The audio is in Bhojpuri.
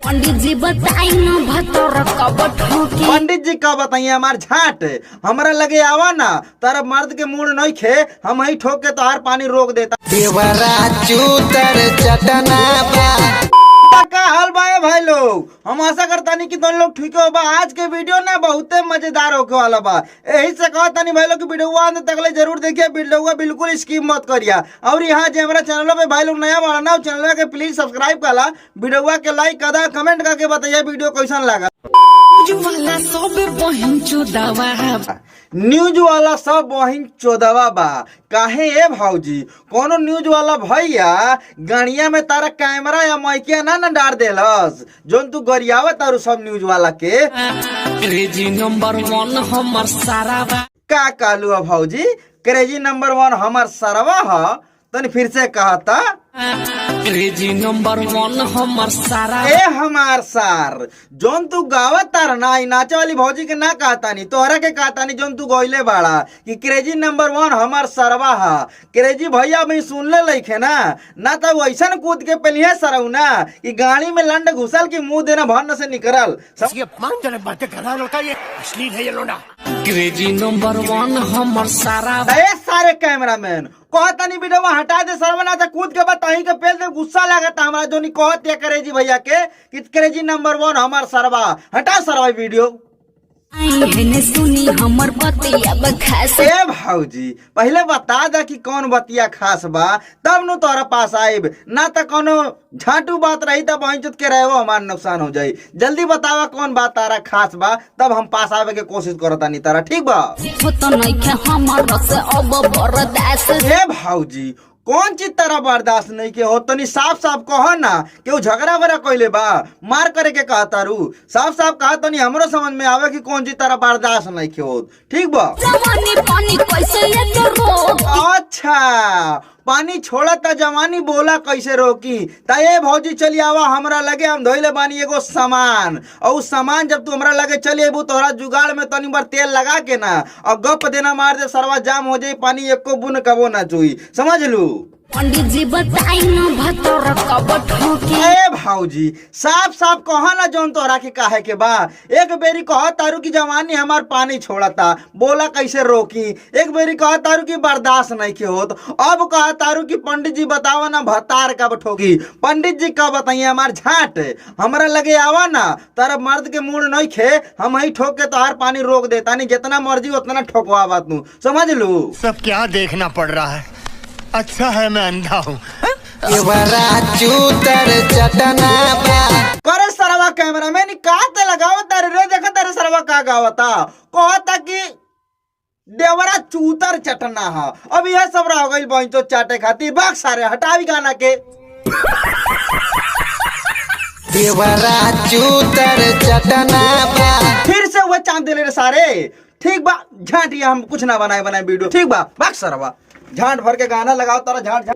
पंडित जी बताई न भतर कब ठोकी। पंडित जी का बताइए हमार झाट हमरा लगे आवा ना तारा मर्द के मूड नहीं खे हम ही ठोक के तोहार पानी रोक देता। का हाल बा भाई लोग, हम आशा करता नहीं कि दोनों लोग ठीक हो बा। आज के वीडियो ना बहुते मजेदार होके वाला बा, यही से कहता नहीं भाई लोग की वीडियो अंत तक ले जरूर देखिए। वीडियो बिल्कुल स्किप मत करिए। और यहाँ जो हमारा चैनल पे भाई लोग नया बना ना चैनल के प्लीज सब्सक्राइब करा, वीडियो के लाइक करा, कमेंट करके बताइए वीडियो कैसा लगा। न्यूज वाला सब वही चौदवा बा काहे ए भाऊजी कोनो न्यूज वाला भैया गाड़िया में तारा कैमरा या माइकिया ना डाल देलस जोन तू गरियावा तारू सब न्यूज वाला के। क्रेजी नंबर 1 हमर सारा का कालू है भाऊजी क्रेजी नंबर 1 हमार सरवा है तनी फिर से कहता। क्रेजी नंबर 1 हमर सारा ए हमार सार जोन तू गावत तार ना नाचे वाली भौजी के ना कहता नहीं तोहरा के कहता नहीं जोन तू गइले बाड़ा कि क्रेजी नंबर 1 हमार सरवा है। क्रेजी भैया मैं सुन ले लिखे ना तो वैसा कूद के पहले सरऊ ना कि गाड़ी में लंड घुसल की मुंह देना भर से निकल बातें कर रहा लड़का, ये अश्लील है ये लोना। क्रेजी नंबर 1 हमर सारा सारे कैमरामैन कहता नहीं वीडियो हटा दे सरवना था कूद के बाद तही के पेल दे गुस्सा लगता हमारा जो नहीं कहते क्रेजी भैया के कि क्रेजी नंबर 1 हमार सरवा हटा सरवा वीडियो। सुनी हमर बतिया बखास। ए भाऊजी पहले बता दा कि कौन बतिया खास बा तब नु तोरा पास आइब ना तो कोनो झाटू बात रही तब पहुंचत के रहे वो हमार नुकसान हो जाई। जल्दी बतावा कौन बात तारा खास बा तब हम पास आवे के कोशिश करता नहीं तारा ठीक बा। तो नहीं के हमर से अब बर्दाश्त। ए भाऊजी कौन चीज तारा बर्दाश्त नहीं के हो तनी साफ साफ कह ना केहू झगड़ा वगड़ा कइले बा मार करे के कहता रू साफ साफ कहा तनी हमरो समझ में आवे कि कौन चीज तारा बर्दाश्त नहीं के हो ठीक बा। जवानी पानी कैसे लेके रोक। अच्छा पानी छोड़ा था जवानी बोला कैसे रोकी ता ये भौजी चली आवा हमरा लगे हम धोइले बानी एगो सामान और उस सामान जब तू हमरा लगे चली अबू तोहरा जुगाड़ में तनी बार तेल लगा के ना और गप देना मार दे सरवा जाम हो जाई पानी एको बुन कबो ना चुई समझ लू। पंडित जी बताई न भतर कब ठोकी। ए भाऊजी साफ साफ कहा ना जोन तोहरा के काहे के बा एक बेरी कहा तारू की जवानी हमार पानी छोड़ता बोला कैसे रोकी एक बेरी कहा तारू की बर्दाश्त नहीं के होत अब कहा तारू की पंडित जी बतावा ना भतार कब ठोकी। पंडित जी का बताइए हमार झाट हमरा लगे आवा ना तारा मर्द के मूड नहीं खे हम ही ठोक के तोहार पानी रोक देता नहीं जितना मर्जी उतना ठोकवा तू समझ लू। सब क्या देखना पड़ रहा है, अच्छा है मैं अंधा हूँ। करे सरवा कैमरा मैन कहते लगाओ तारे रे देखा तारे सरवा का गावता कहता कि देवरा चूतर चटना है। अब यह सब रह गई बहन तो चाटे खाती बाग सारे हटावी गाना के देवरा चूतर चटना फिर से वह चांद ले सारे ठीक बा झांटिया हम कुछ ना बनाए वीडियो ठीक बा बाग सरवा झांट भर के गाना लगाओ तारा झांट